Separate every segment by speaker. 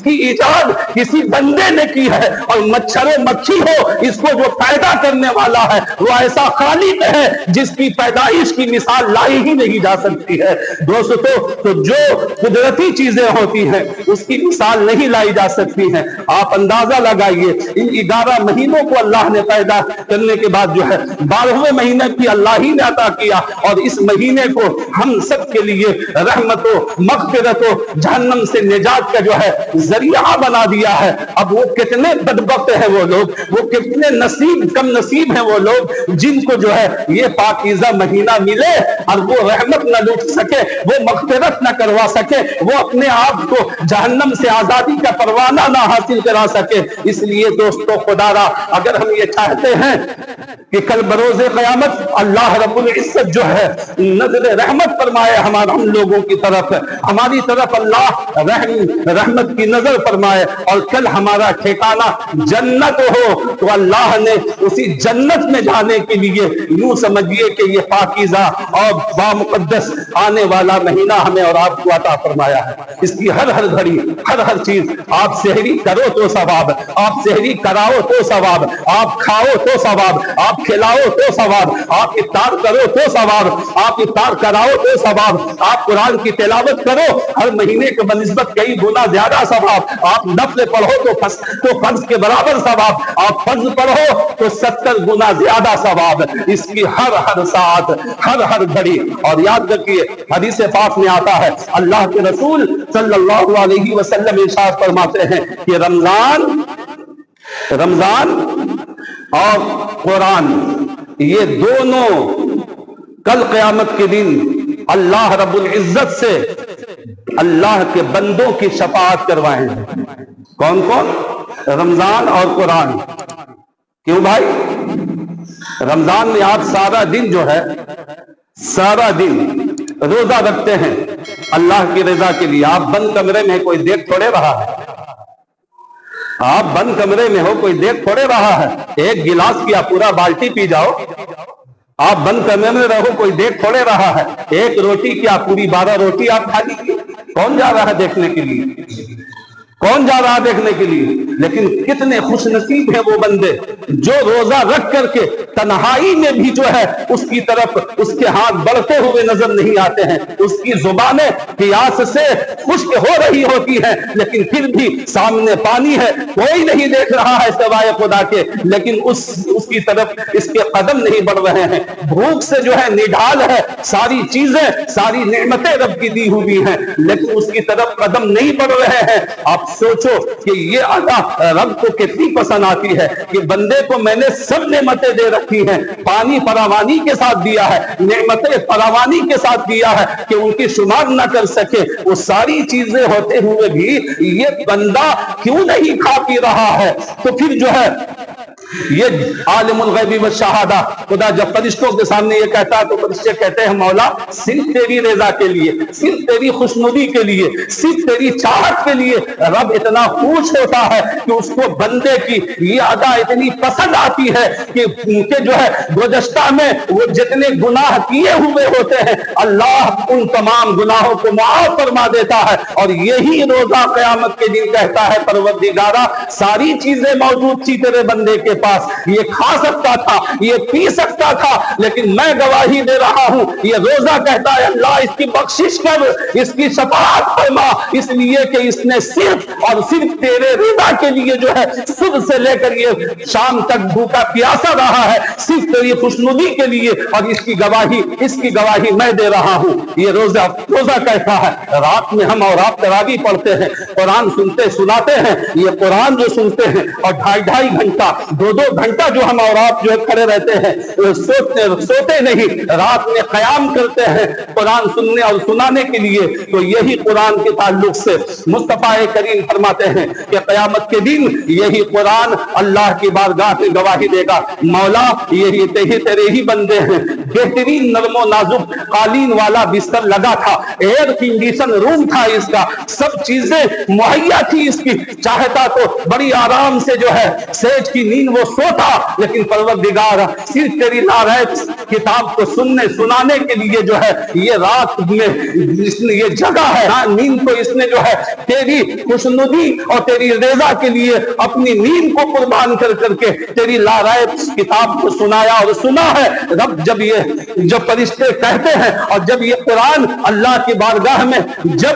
Speaker 1: जिसकी इजाद किसी बंदे ने की है, और मच्छर मक्खी हो इसको जो पैदा करने वाला है वो ऐसा खालिक है जिसकी पैदाइश की मिसाल लाई ही नहीं जा सकती है। दोस्तों, तो जो कुदरती चीजें होती हैं उसकी मिसाल नहीं लाई जा सकती है। आप अंदाजा लगाइए, इन 11 महीनों को अल्लाह ने पैदा करने के बाद जो है 12वें महीने भी अल्लाह ही ने अता किया, और इस महीने को हम सब के लिए रहमतो मग़फ़िरतो जहन्नम से निजात का जो है जरिया बना दिया है। अब वो कितने बदबख्त हैं वो लोग, वो कितने नसीब कम नसीब हैं वो लोग जिनको जो है ये पाकीज़ा महीना मिले और वो रहमत न लूट सके, वो मग़फ़िरत न करवा सके, वो अपने आप को जहन्नम से आजादी का परवाना ना हासिल करा सके। इसलिए दोस्तों खुदारा, अगर हम ये चाहते हैं कि कल बरोज़े क़यामत अल्लाह रब्बुल इज्जत जो है नज़र रहमत फरमाए हम लोगों की तरफ, हमारी तरफ अल्लाह रहमत की नजर फरमाए और कल हमारा ठिकाना जन्नत हो, तो अल्लाह ने उसी जन्नत में जाने के लिए यूं समझिए कि ये पाकीज़ा और बामुक़द्दस आने वाला महीना हमें और आपको अता फरमाया है। इसकी हर हर घड़ी हर चीज, आप सहरी करो तो सवाब, आप सहरी कराओ तो सवाब, आप खाओ तो सवाब, आप खिलाओ तो सवाब, आप इफ्तार करो तो सवाब, आप इफ्तार कराओ तो सवाब, आप कुरान की तिलावत करो हर महीने के बनिस्बत कई गुना ज्यादा सवाब, आप नफल पढ़ो तो फर्ज के बराबर सवाब, आप फर्ज पढ़ो तो 70 गुना ज्यादा सवाब। इसकी हर साथ हर घड़ी। और याद रखिए, हदीस पाक में आता है, अल्लाह के रसूल सल्लल्लाहु अलैहि वसल्लम इरशाद फरमाते हैं कि रमजान और कुरान ये दोनों कल क़यामत के दिन अल्लाह रब्बुल इज्जत से अल्लाह के बंदों की शफाअत करवाएं। कौन कौन? रमजान और कुरान। क्यों भाई? रमजान में आप सारा दिन जो है, सारा दिन रोजा रखते हैं अल्लाह की रजा के लिए। आप बंद कमरे में, कोई देख थोड़े रहा है, आप बंद कमरे में हो, कोई देख थोड़े रहा है। एक गिलास की आप पूरा बाल्टी पी जाओ, आप बंद कमरे में रहो, कोई देख थोड़े रहा है। एक रोटी की आप पूरी 12 रोटी आप खा लीजिए। कौन जा रहा है देखने के लिए? कौन जा रहा है देखने के लिए? लेकिन कितने खुशनसीब हैं वो बंदे जो रोजा रख करके तन्हाई में भी जो है उसकी तरफ उसके हाथ बढ़ते हुए नजर नहीं आते हैं। उसकी जुबानें प्यास से खुश्क हो रही होती हैं, लेकिन फिर भी सामने पानी है, कोई नहीं देख रहा है सिवाय खुदा के, लेकिन उसकी तरफ इसके कदम नहीं बढ़ रहे हैं। भूख से जो है निढाल है, सारी चीजें सारी नेमतें रब की दी हुई हैं, लेकिन उसकी तरफ कदम नहीं बढ़ रहे हैं। आप सोचो कि ये अदा रब को कितनी पसंद आती है कि बंदे को मैंने सब नेमतें दे रखी हैं, पानी फरावानी के साथ दिया है, नेमतें फरावानी के साथ दिया है कि उनकी शुमार न कर सके। वो सारी चीजें होते हुए भी ये बंदा क्यों नहीं खा पी रहा है? तो फिर जो है ये आलिमुल गैबी व शहादा, खुदा जब फरिश्तों के सामने ये कहता है तो फरिश्ते कहते हैं मौला सिर्फ तेरी रजा के लिए, सिर्फ तेरी खुशनुदी के लिए, सिर्फ तेरी चाहत के लिए। रब इतना खुश होता है कि उसको बंदे की ये अदा इतनी पसंद आती है कि उनके जो है गुज़श्ता में वो जितने गुनाह किए हुए होते हैं अल्लाह उन तमाम गुनाहों को माफ फरमा देता है। और यही रोजा क़यामत के दिन कहता है परवरदिगारा सारी चीजें मौजूद थी तेरे बंदे के पास, ये खा सकता था, ये पी सकता था, लेकिन मैं गवाही दे रहा हूं ये रोजा कहता है अल्लाह इसकी बख्शिश कर, इसकी शफाअत फरमा, इसलिए कि इसने सिर्फ और सिर्फ तेरे रिदा के लिए जो है सुबह से लेकर ये शाम तक भूखा प्यासा रहा है, सिर्फ तेरी खुशनुदी के लिए, और इसकी गवाही मैं दे रहा हूं। ये रोजा कहता है रात में हम और आप तरावी पढ़ते हैं, कुरान सुनते सुनाते हैं, ये कुरान जो सुनते हैं और 2.5 घंटा 2-2 घंटा जो हम और आप जो है खड़े रहते हैं, सोते नहीं, रात में क़याम करते हैं कुरान सुनने और सुनाने के लिए। तो यही कुरान के ताल्लुक से मुस्तफा करीम फरमाते हैं कि क़यामत के दिन यही कुरान अल्लाह की बारगाह में गवाही देगा, मौला यही तेरे ही बंदे हैं बेहतरीन नरमो नाजुक कालीन वाला बिस्तर लगा था, एयर कंडीशन रूम था इसका, सब चीजें मुहैया थी इसकी। चाहता तो बड़ी आराम से जो है सेज की नींद वो सोता, लेकिन परवरदिगार सिर्फ तेरी नारायत किताब को सुनने सुनाने के लिए जो है ये रात में इसने ये जगह है, नींद को इसने जो है तेरी खुशनुदी और तेरी रज़ा के लिए अपनी नींद को कुर्बान कर करके तेरी लारायत किताब को सुनाया और सुना है। रब जब फरिश्ते कहते हैं और जब ये कुरान अल्लाह की बारगाह में जब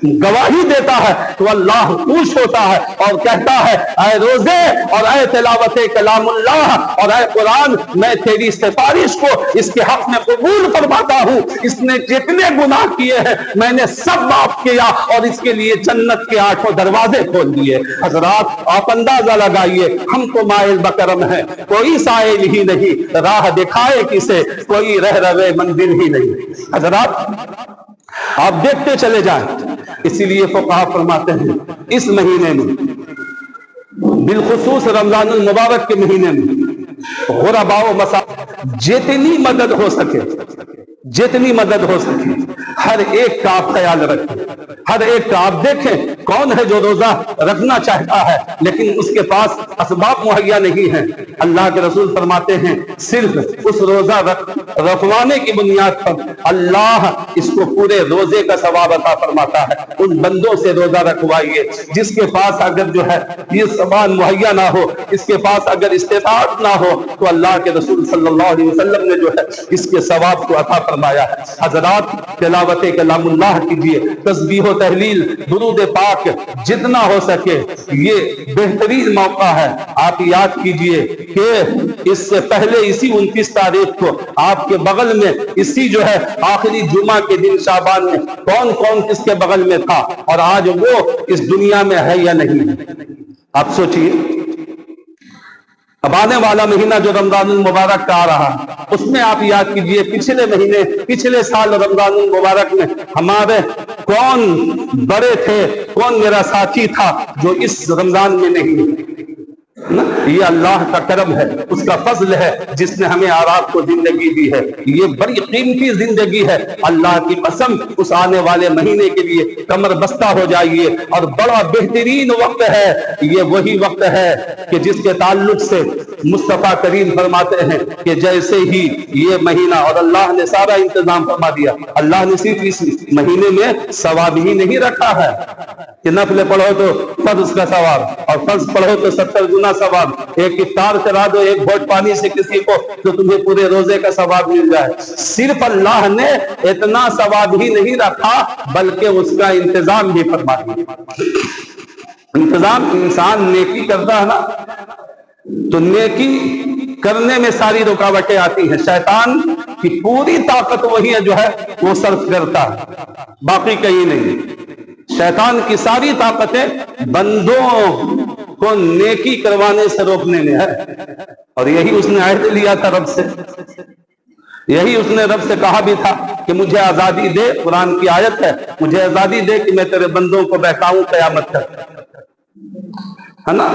Speaker 1: गवाही देता है तो अल्लाह खुश होता है और कहता है, ऐ रोजे और ऐ तिलावते कलामुल्लाह और ऐ कुरान, मैं तेरी सिफारिश को इसके हक में कबूल फरमाता हूँ। इसने जितने गुनाह किए हैं मैंने सब माफ किया और इसके लिए जन्नत के 8 दरवाजे खोल दिए। हजरात आप अंदाजा लगाइए, हम तो माइल बकरम है, कोई साइल ही नहीं, राह दिखाए किसे कोई रह रवे मंदिर ही नहीं। हजरात आप देखते चले जाएं, इसीलिए फुक़हा फरमाते हैं इस महीने में, बिलखुसूस रमजानुल मुबारक के महीने में गुरबा व मसाकिन जितनी मदद हो सके, जितनी मदद हो सके हर एक का आप ख्याल रखें, हर एक का आप देखें। कौन है जो रोजा रखना चाहता है लेकिन उसके पास असबाब मुहैया नहीं है? अल्लाह के रसूल फरमाते हैं सिर्फ उस रोजा रखवाने की बुनियाद पर अल्लाह इसको पूरे रोजे का सवाब अता फरमाता है। उन बंदों से रोजा रखवाइए जिसके पास अगर जो है ये सामान मुहैया ना हो, इसके पास अगर इस्तेताअत ना हो, तो अल्लाह के रसूल सल्लल्लाहु अलैहि वसल्लम ने जो है इसके सवाब को अता फरमाया है। हजरात तिलावत कलामुल्लाह कीजिए, तस्बीह तहलील दुरूद पाक जितना हो सके, ये बेहतरीन मौका है। आप याद कीजिए कि इससे पहले इसी 29 तारीख को आपके बगल में इसी जो है आखिरी जुमा के दिन शाबान में कौन कौन किसके बगल में था और आज वो इस दुनिया में है या नहीं। आप सोचिए, अब आने वाला महीना जो रमजानुल मुबारक का आ रहा, उसमें आप याद कीजिए पिछले महीने, पिछले साल रमजानुल मुबारक में हमारे कौन बड़े थे, कौन मेरा साथी था जो इस रमजान में नहीं है? ये अल्लाह का करम है, उसका फजल है जिसने हमें आराम को जिंदगी दी है। ये बड़ी कीमती जिंदगी है। अल्लाह की कसम उस आने वाले महीने के लिए कमर बस्ता हो जाइए और बड़ा बेहतरीन वक्त है। ये वही वक्त है कि जिसके ताल्लुक से मुस्तफा करीम फरमाते हैं कि जैसे ही ये महीना, और अल्लाह ने सारा इंतजाम फरमा दिया, अल्लाह ने सिर्फ इस महीने में सवाब ही नहीं रखा है कि नफल पढ़ो तो फर्ज का सवाब और फर्ज पढ़ो तो 70 गुना सवाब, एक इफ्तार करा दो एक घोट पानी से किसी को तो तुम्हें पूरे रोजे का सवाब मिल जाए। सिर्फ अल्लाह ने इतना सवाब ही नहीं रखा बल्कि उसका इंतजाम भी फरमा दिया। इंतजाम, इंसान नेकी करता है ना तो नेकी करने में सारी रुकावटें आती हैं। शैतान की पूरी ताकत वही है जो है वो सर्फ करता है, बाकी कहीं नहीं। शैतान की सारी ताकतें बंदों को नेकी करवाने से रोकने में है। और यही उसने अहद लिया था रब से, यही उसने रब से कहा भी था कि मुझे आजादी दे, कुरान की आयत है, मुझे आजादी दे कि मैं तेरे बंदों को बहकाऊं कयामत तक, है ना।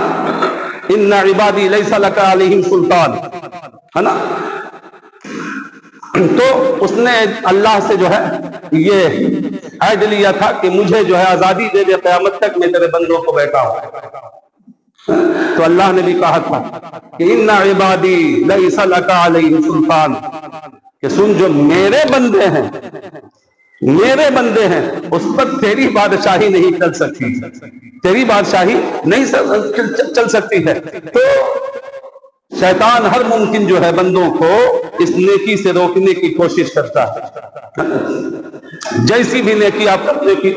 Speaker 1: इन्ना इबादी लैसा लका अलैहिम सुल्तान, है ना। तो उसने अल्लाह से जो है ये अहद लिया था कि मुझे जो है आजादी दे दे, कयामत तक मैं तेरे बंदों को बहकाऊं। तो अल्लाह ने भी कहा था कि इन्ना इबादी लैसा लका अलैहिम सुल्तान, कि सुन जो मेरे बंदे हैं, मेरे बंदे हैं, उस पर तेरी बादशाही नहीं चल सकती, तेरी बादशाही नहीं चल सकती है। तो शैतान हर मुमकिन जो है बंदों को इस नेकी से रोकने की कोशिश करता है। जैसी भी नेकी आप करने की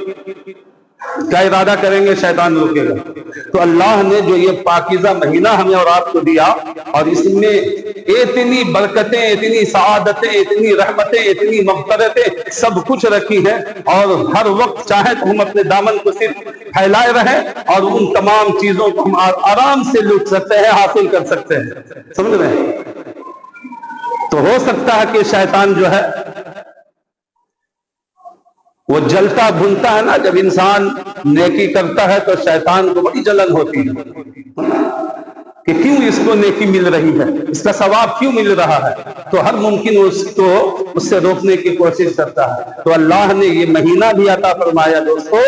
Speaker 1: क्या इरादा करेंगे शैतान रोकेगा। तो अल्लाह ने जो ये पाकीज़ा महीना हमें और आपको दिया और इसमें इतनी बरकतें, इतनी सआदतें, इतनी रहमतें, इतनी मग़फ़िरतें सब कुछ रखी हैं, और हर वक्त चाहे तो हम अपने दामन को सिर्फ फैलाए रहें और उन तमाम चीजों को हम आराम से लूट सकते हैं, हासिल कर सकते हैं। समझ रहे हैं? तो हो सकता है कि शैतान जो है वो जलता भुनता है ना, जब इंसान नेकी करता है तो शैतान को बड़ी जलन होती है। کہ کیوں اس کو نیکی مل رہی ہے، اس کا ثواب کیوں مل رہا ہے، تو ہر ممکن اس سے روکنے کی کوشش کرتا ہے۔ تو اللہ نے یہ مہینہ بھی عطا فرمایا دوستو،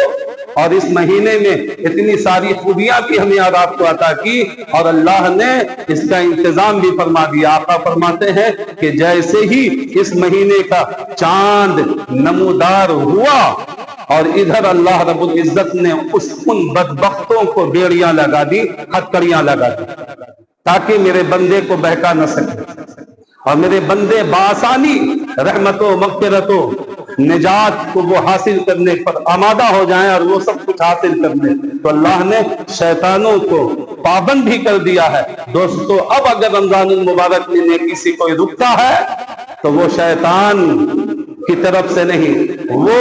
Speaker 1: اور اس مہینے میں اتنی ساری خوبیاں بھی ہمیں اور آپ کو عطا کی، اور اللہ نے اس کا انتظام بھی فرما دیا۔ آقا فرماتے ہیں کہ جیسے ہی اس مہینے کا چاند نمودار ہوا، اور ادھر اللہ رب العزت نے ان بدبختوں کو بیڑیاں لگا دی، ہتکڑیاں لگا دی، تاکہ میرے بندے کو بہکا نہ سکے، اور میرے بندے بآسانی رحمت و مغفرت و نجات کو وہ حاصل کرنے پر آمادہ ہو جائیں، اور وہ سب کچھ حاصل کرنے۔ تو اللہ نے شیطانوں کو پابند بھی کر دیا ہے دوستو۔ اب اگر رمضان المبارک میں نیکی سے کوئی رکتا ہے تو وہ شیطان کی طرف سے نہیں، وہ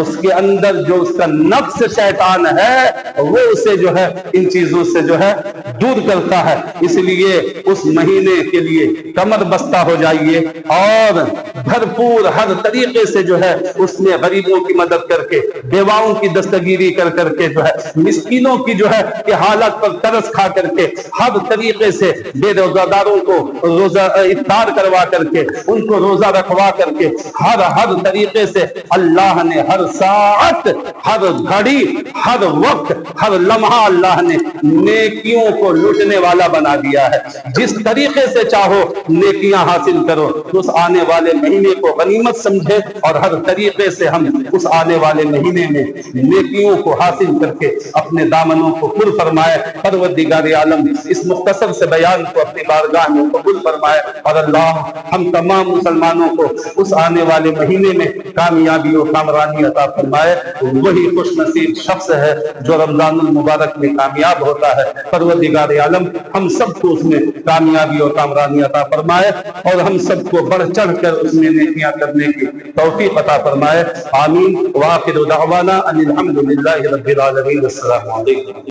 Speaker 1: اس کے اندر جو اس کا نفس شیطان ہے وہ اسے جو ہے ان چیزوں سے جو ہے دور کرتا ہے۔ اس لیے اس مہینے کے لیے کمر بستہ ہو جائیے، اور بھرپور ہر طریقے سے جو ہے اس میں غریبوں کی مدد کر کے، بیواؤں کی دستگیری کر کے جو ہے مسکینوں کی جو ہے کہ حالت پر ترس کھا کر کے، ہر طریقے سے بے روزہ داروں کو روزہ افطار کروا کر کے، ان کو روزہ رکھوا کر کے، ہر طریقے سے اللہ نے ہر ساعت، ہر گھڑی، ہر وقت، ہر لمحہ اللہ نے نیکیوں کو لوٹنے والا بنا دیا ہے۔ جس طریقے سے چاہو نیکیاں حاصل کرو، اس آنے والے مہینے کو غنیمت سمجھے، اور ہر طریقے سے ہم اس آنے والے مہینے میں نیکیوں کو حاصل کر کے اپنے دامنوں کو پر فرمائے۔ پروردگار عالم اس مختصر سے بیان کو اپنی بارگاہ میں قبول فرمائے، اور اللہ ہم تمام مسلمانوں کو اس آنے والے مہینے میں کامیابی و کامرانی عطا فرمائے۔ وہی خوش نصیب شخص ہے جو رمضان المبارک میں کامیاب ہوتا ہے۔ پروردگار عالم ہم سب کو اس میں کامیابی اور کامرانی عطا فرمائے، اور ہم سب کو بڑھ چڑھ کر اس میں نیکیاں کرنے کی توفیق عطا فرمائے۔ آمین۔ وآخر دعوانا ان الحمد للہ رب العالمین۔ السلام علیکم۔